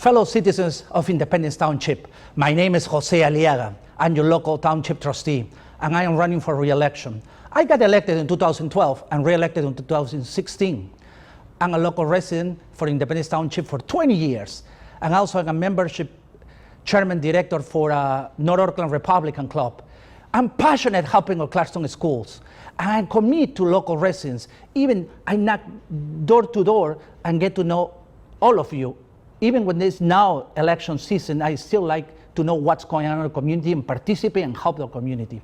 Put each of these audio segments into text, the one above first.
Fellow citizens of Independence Township, my name is Josie Aliara. I'm your local township trustee, and I am running for re-election. I got elected in 2012 and re-elected in 2016. I'm a local resident for Independence Township for 20 years, and also I'm a membership chairman director for North Oakland Republican Club. I'm passionate helping our Clarkston schools, and I'm committed to local residents. Even I knock door to door and get to know all of you. Even when there's now election season, I still like to know what's going on in the community and participate and help the community.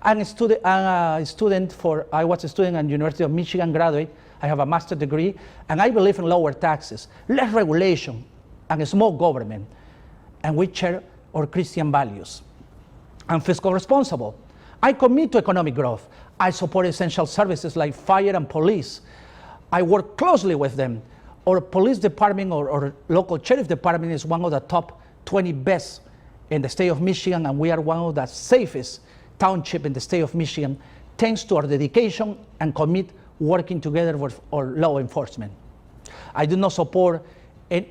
I was a student at University of Michigan, graduate. I have a master's degree, and I believe in lower taxes, less regulation, and a small government. And we share our Christian values. I'm fiscal responsible. I commit to economic growth. I support essential services like fire and police. I work closely with them. Our police department or local sheriff department is one of the top 20 best in the state of Michigan, and we are one of the safest township in the state of Michigan, thanks to our dedication and commit working together with our law enforcement. I do not support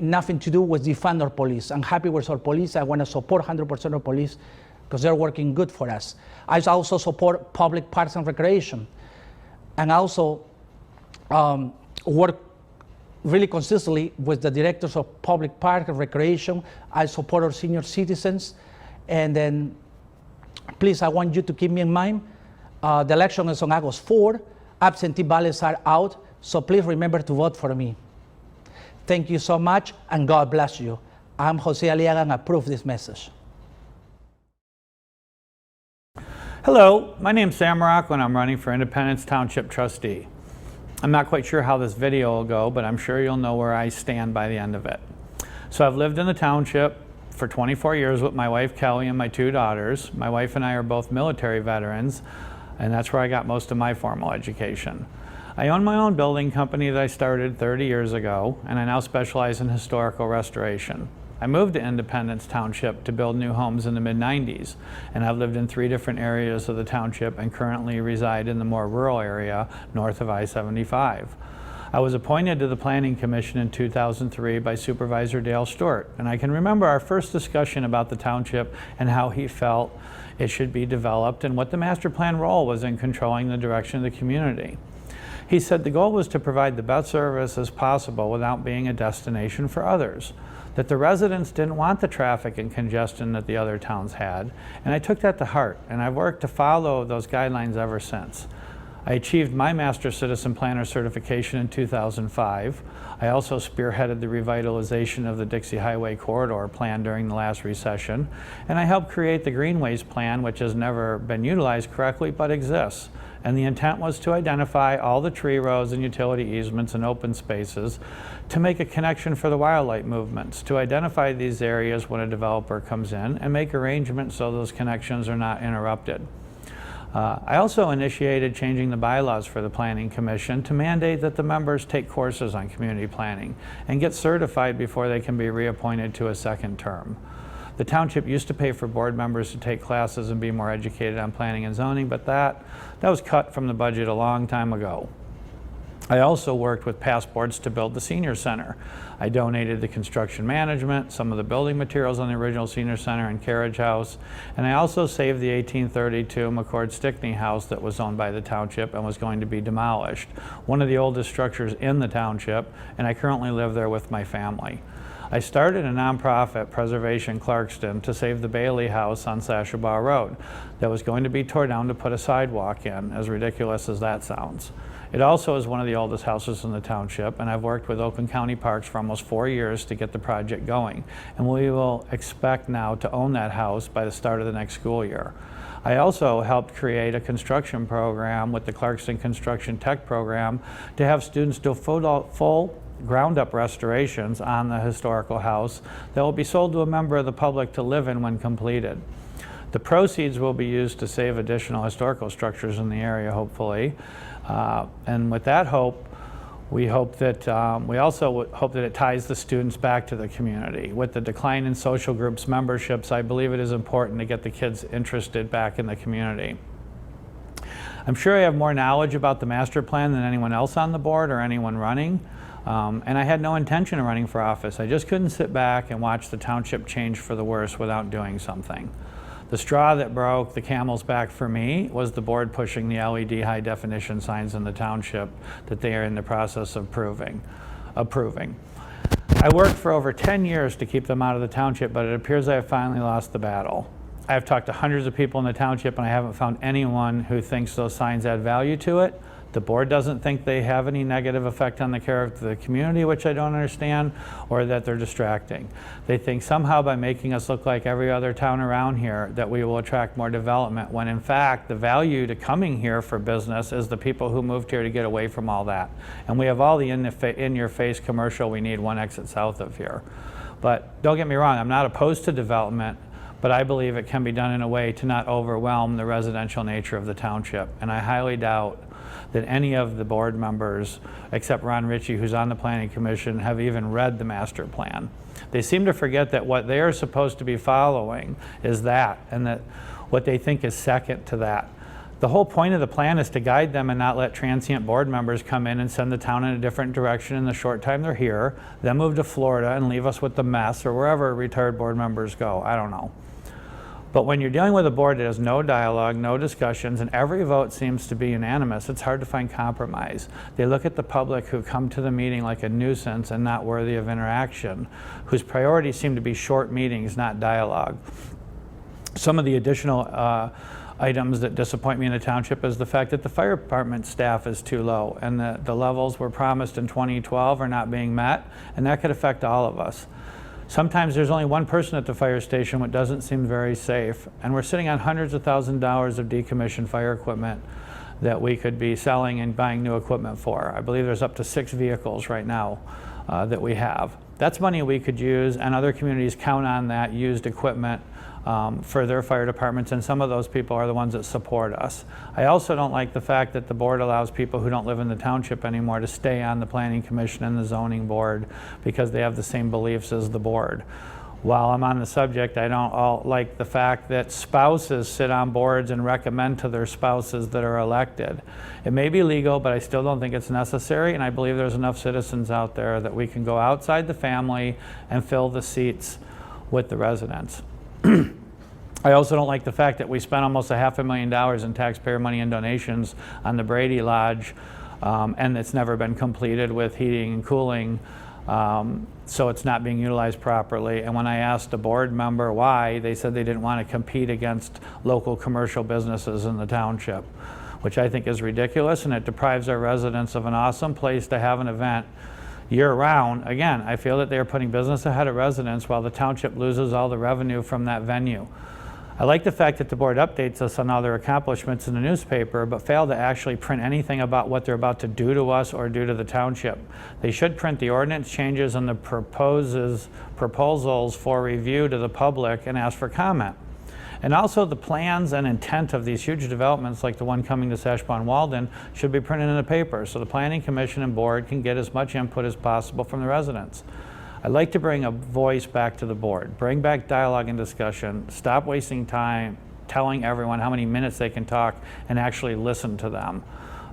nothing to do with defund our police. I'm happy with our police. I want to support 100% of police because they're working good for us. I also support public parks and recreation, and also work really consistently with the directors of public park and recreation. I support our senior citizens. And then please, I want you to keep me in mind, the election is on August 4. Absentee ballots are out, so please remember to vote for me. Thank you so much, and God bless you. I'm Josie Aliara, and I approve this message. Hello, my name's Amarok, and I'm running for Independence Township Trustee. I'm not quite sure how this video will go, but I'm sure you'll know where I stand by the end of it. So I've lived in the township for 24 years with my wife Kelly and my 2 daughters. My wife and I are both military veterans, and that's where I got most of my formal education. I own my own building company that I started 30 years ago, and I now specialize in historical restoration. I moved to Independence Township to build new homes in the mid-90s, and I've lived in 3 different areas of the township and currently reside in the more rural area north of I-75. I was appointed to the Planning Commission in 2003 by Supervisor Dale Stewart, and I can remember our first discussion about the township and how he felt it should be developed and what the master plan role was in controlling the direction of the community. He said the goal was to provide the best service as possible without being a destination for others, that the residents didn't want the traffic and congestion that the other towns had, and I took that to heart, and I've worked to follow those guidelines ever since. I achieved my Master Citizen Planner certification in 2005. I also spearheaded the revitalization of the Dixie Highway Corridor plan during the last recession, and I helped create the Greenways plan, which has never been utilized correctly but exists. And the intent was to identify all the tree rows and utility easements and open spaces to make a connection for the wildlife movements, to identify these areas when a developer comes in and make arrangements so those connections are not interrupted. I also initiated changing the bylaws for the Planning Commission to mandate that the members take courses on community planning and get certified before they can be reappointed to a second term. The township used to pay for board members to take classes and be more educated on planning and zoning, but that was cut from the budget a long time ago. I also worked with past boards to build the senior center. I donated the construction management, some of the building materials on the original senior center and carriage house, and I also saved the 1832 McCord Stickney house that was owned by the township and was going to be demolished, one of the oldest structures in the township, and I currently live there with my family. I started a nonprofit, Preservation Clarkston, to save the Bailey House on Sashabaw Road that was going to be torn down to put a sidewalk in, as ridiculous as that sounds. It also is one of the oldest houses in the township, and I've worked with Oakland County Parks for almost 4 years to get the project going, and we will expect now to own that house by the start of the next school year. I also helped create a construction program with the Clarkston Construction Tech Program to have students do full ground-up restorations on the historical house that will be sold to a member of the public to live in when completed. The proceeds will be used to save additional historical structures in the area, hopefully. And with that hope, we also hope that it ties the students back to the community. With the decline in social groups memberships, I believe it is important to get the kids interested back in the community. I'm sure I have more knowledge about the master plan than anyone else on the board or anyone running. And I had no intention of running for office. I just couldn't sit back and watch the township change for the worse without doing something. The straw that broke the camel's back for me was the board pushing the LED high definition signs in the township that they are in the process of approving. I worked for over 10 years to keep them out of the township, but it appears I have finally lost the battle. I have talked to hundreds of people in the township and I haven't found anyone who thinks those signs add value to it. The board doesn't think they have any negative effect on the character of the community, which I don't understand, or that they're distracting. They think somehow by making us look like every other town around here that we will attract more development, when in fact the value to coming here for business is the people who moved here to get away from all that. And we have all the in-your-face commercial we need one exit south of here. But don't get me wrong, I'm not opposed to development, but I believe it can be done in a way to not overwhelm the residential nature of the township. And I highly doubt that any of the board members, except Ron Richie, who's on the Planning Commission, have even read the master plan. They seem to forget that what they are supposed to be following is that, and that what they think is second to that. The whole point of the plan is to guide them and not let transient board members come in and send the town in a different direction in the short time they're here, then move to Florida and leave us with the mess, or wherever retired board members go. I don't know. But when you're dealing with a board that has no dialogue, no discussions, and every vote seems to be unanimous, it's hard to find compromise. They look at the public who come to the meeting like a nuisance and not worthy of interaction, whose priorities seem to be short meetings, not dialogue. Some of the additional items that disappoint me in the township is the fact that the fire department staff is too low, and the levels were promised in 2012 are not being met, and that could affect all of us. Sometimes there's only one person at the fire station, which doesn't seem very safe. And we're sitting on hundreds of thousands of dollars of decommissioned fire equipment that we could be selling and buying new equipment for. I believe there's up to 6 vehicles right now that we have. That's money we could use, and other communities count on that used equipment for their fire departments, and some of those people are the ones that support us. I also don't like the fact that the board allows people who don't live in the township anymore to stay on the Planning Commission and the Zoning Board because they have the same beliefs as the board. While I'm on the subject, I don't like the fact that spouses sit on boards and recommend to their spouses that are elected. It may be legal, but I still don't think it's necessary, and I believe there's enough citizens out there that we can go outside the family and fill the seats with the residents. I also don't like the fact that we spent almost $500,000 in taxpayer money and donations on the Brady Lodge, and it's never been completed with heating and cooling, so it's not being utilized properly. And when I asked a board member why, they said they didn't want to compete against local commercial businesses in the township, which I think is ridiculous, and it deprives our residents of an awesome place to have an event year-round. Again, I feel that they are putting business ahead of residents while the township loses all the revenue from that venue. I like the fact that the board updates us on all their accomplishments in the newspaper, but fail to actually print anything about what they're about to do to us or do to the township. They should print the ordinance changes and the proposals for review to the public and ask for comment. And also the plans and intent of these huge developments like the one coming to Sashbawn-Walden should be printed in the paper so the Planning Commission and board can get as much input as possible from the residents. I'd like to bring a voice back to the board, bring back dialogue and discussion, stop wasting time telling everyone how many minutes they can talk and actually listen to them.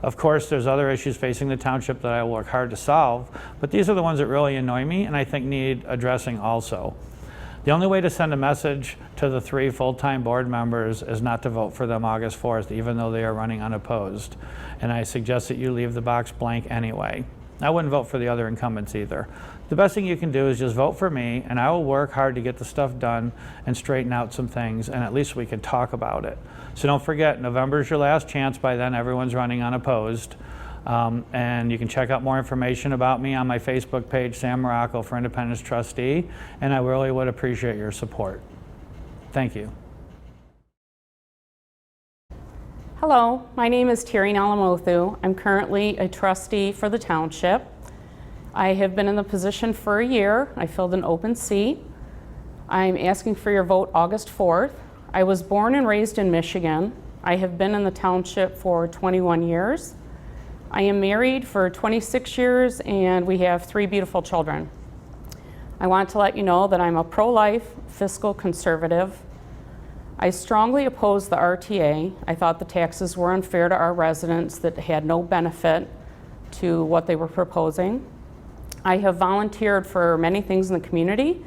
Of course, there's other issues facing the township that I will work hard to solve, but these are the ones that really annoy me and I think need addressing also. The only way to send a message to the 3 full-time board members is not to vote for them August 4th, even though they are running unopposed. And I suggest that you leave the box blank anyway. I wouldn't vote for the other incumbents either. The best thing you can do is just vote for me, and I will work hard to get the stuff done and straighten out some things, and at least we can talk about it. So don't forget, November is your last chance. By then, everyone's running unopposed. And you can check out more information about me on my Facebook page, Sam Amarok for Independence Trustee, and I really would appreciate your support. Thank you. Hello, my name is Alamothu. I'm currently a trustee for the township. I have been in the position for a year. I filled an open seat. I'm asking for your vote August 4th. I was born and raised in Michigan. I have been in the township for 21 years. I am married for 26 years and we have 3 beautiful children. I want to let you know that I'm a pro-life fiscal conservative. I strongly oppose the RTA. I thought the taxes were unfair to our residents that had no benefit to what they were proposing. I have volunteered for many things in the community.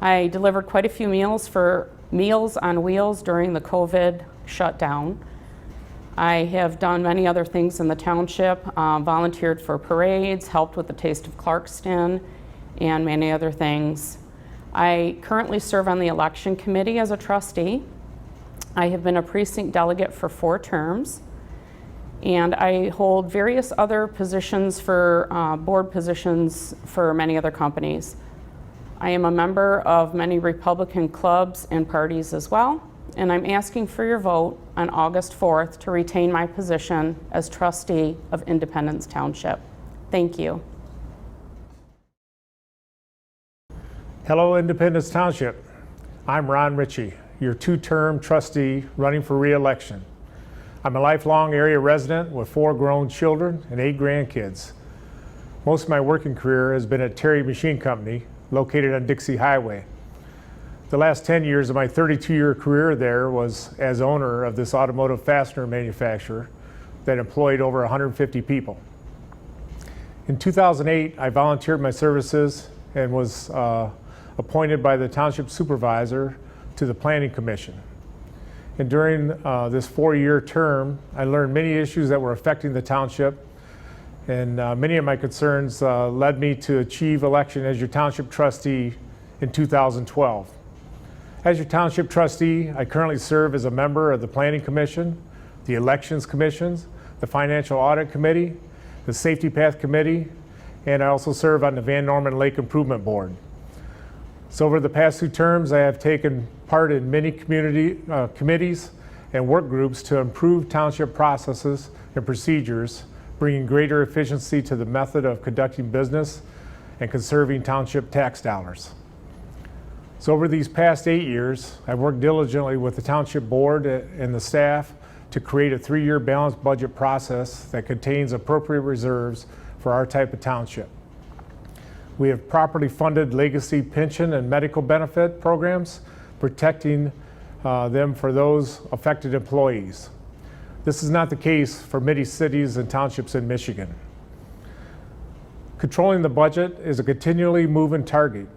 I delivered quite a few meals for Meals on Wheels during the COVID shutdown. I have done many other things in the township, volunteered for parades, helped with the Taste of Clarkston, and many other things. I currently serve on the election committee as a trustee. I have been a precinct delegate for 4 terms, and I hold various other positions for board positions for many other companies. I am a member of many Republican clubs and parties as well, and I'm asking for your vote on August 4th to retain my position as trustee of Independence Township. Thank you. Hello, Independence Township. I'm Ron Richie, your 2-term trustee running for re-election. I'm a lifelong area resident with 4 grown children and 8 grandkids. Most of my working career has been at Terry Machine Company, located on Dixie Highway. The last 10 years of my 32-year career there was as owner of this automotive fastener manufacturer that employed over 150 people. In 2008, I volunteered my services and was appointed by the township supervisor to the Planning Commission. And during this 4-year term, I learned many issues that were affecting the township, and many of my concerns led me to achieve election as your township trustee in 2012. As your township trustee, I currently serve as a member of the Planning Commission, the Elections Commissions, the Financial Audit Committee, the Safety Path Committee, and I also serve on the Van Norman Lake Improvement Board. So over the past 2 terms, I have taken part in many community committees and work groups to improve township processes and procedures, bringing greater efficiency to the method of conducting business and conserving township tax dollars. So over these past 8 years, I've worked diligently with the township board and the staff to create a 3-year balanced budget process that contains appropriate reserves for our type of township. We have properly funded legacy pension and medical benefit programs, protecting them for those affected employees. This is not the case for many cities and townships in Michigan. Controlling the budget is a continually moving target.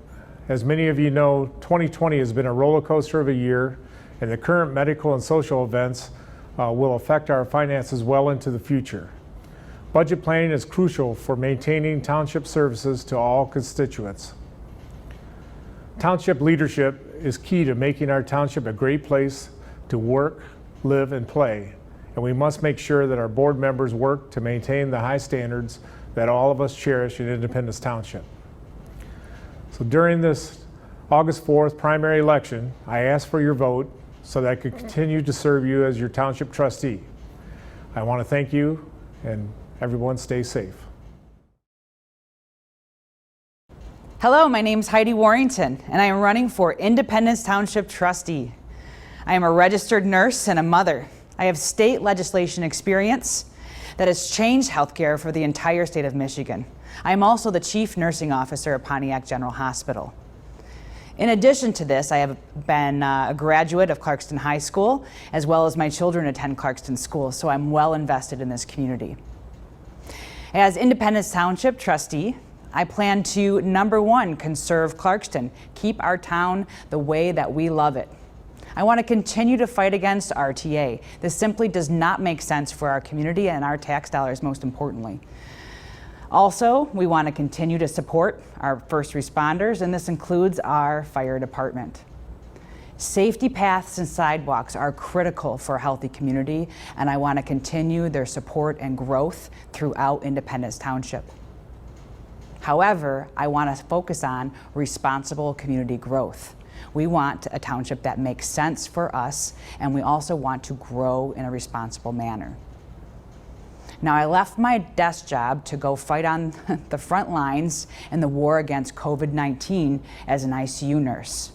As many of you know, 2020 has been a roller coaster of a year, and the current medical and social events will affect our finances well into the future. Budget planning is crucial for maintaining township services to all constituents. Township leadership is key to making our township a great place to work, live, and play, and we must make sure that our board members work to maintain the high standards that all of us cherish in Independence Township. So during this August 4th primary election, I ask for your vote so that I can continue to serve you as your township trustee. I want to thank you, and everyone stay safe. Hello, my name is Heidi Warrington, and I am running for Independence Township trustee. I am a registered nurse and a mother. I have state legislation experience that has changed healthcare for the entire state of Michigan. I am also the chief nursing officer at Pontiac General Hospital. In addition to this, I have been a graduate of Clarkston High School, as well as my children attend Clarkston School, so I'm well invested in this community. As Independence Township trustee, I plan to, number 1, conserve Clarkston, keep our town the way that we love it. I want to continue to fight against RTA. This simply does not make sense for our community and our tax dollars, most importantly. Also, we want to continue to support our first responders, and this includes our fire department. Safety paths and sidewalks are critical for a healthy community, and I want to continue their support and growth throughout Independence Township. However, I want to focus on responsible community growth. We want a township that makes sense for us, and we also want to grow in a responsible manner. Now, I left my desk job to go fight on the front lines in the war against COVID-19 as an ICU nurse.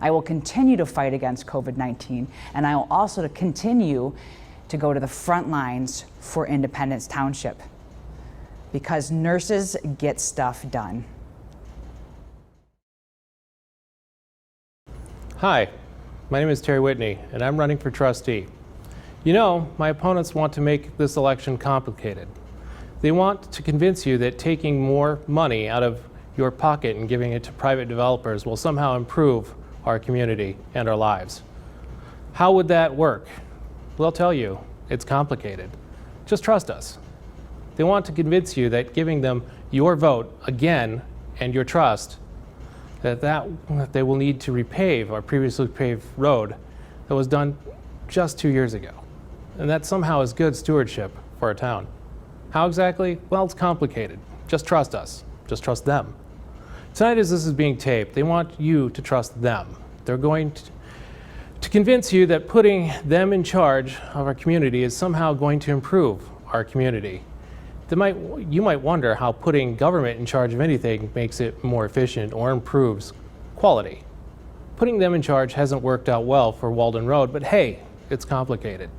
I will continue to fight against COVID-19, and I will also continue to go to the front lines for Independence Township, because nurses get stuff done. Hi, my name is Terry Whitney, and I'm running for trustee. You know, my opponents want to make this election complicated. They want to convince you that taking more money out of your pocket and giving it to private developers will somehow improve our community and our lives. How would that work? Well, I'll tell you, it's complicated. Just trust us. They want to convince you that giving them your vote again and your trust, that they will need to repave our previously paved road that was done just 2 years ago. And that somehow is good stewardship for our town. How exactly? Well, it's complicated. Just trust us. Just trust them. Tonight, as this is being taped, they want you to trust them. They're going to convince you that putting them in charge of our community is somehow going to improve our community. You might wonder how putting government in charge of anything makes it more efficient or improves quality. Putting them in charge hasn't worked out well for Walden Road, but hey, it's complicated.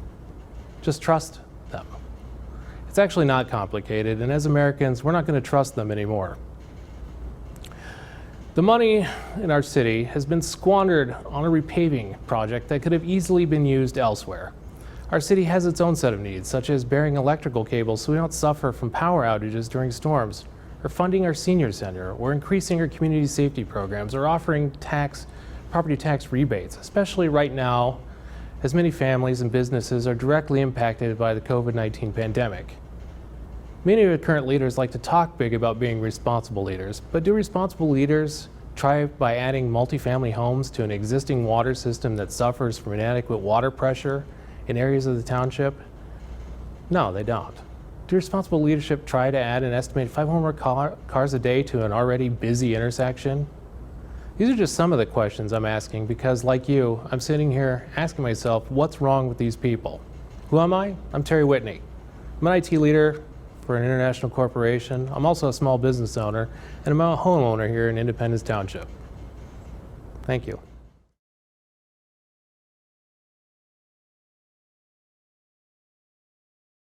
Just trust them. It's actually not complicated, and as Americans, we're not going to trust them anymore. The money in our city has been squandered on a repaving project that could have easily been used elsewhere. Our city has its own set of needs, such as burying electrical cables so we don't suffer from power outages during storms, or funding our senior center, or increasing our community safety programs, or offering property tax rebates, especially right now as many families and businesses are directly impacted by the COVID-19 pandemic. Many of the current leaders like to talk big about being responsible leaders, but do responsible leaders try by adding multifamily homes to an existing water system that suffers from inadequate water pressure in areas of the township? No, they don't. Do responsible leadership try to add an estimated 500 cars a day to an already busy intersection? These are just some of the questions I'm asking because, like you, I'm sitting here asking myself, what's wrong with these people? Who am I? I'm Terry Whitney. I'm an IT leader for an international corporation. I'm also a small business owner, and I'm a homeowner here in Independence Township. Thank you.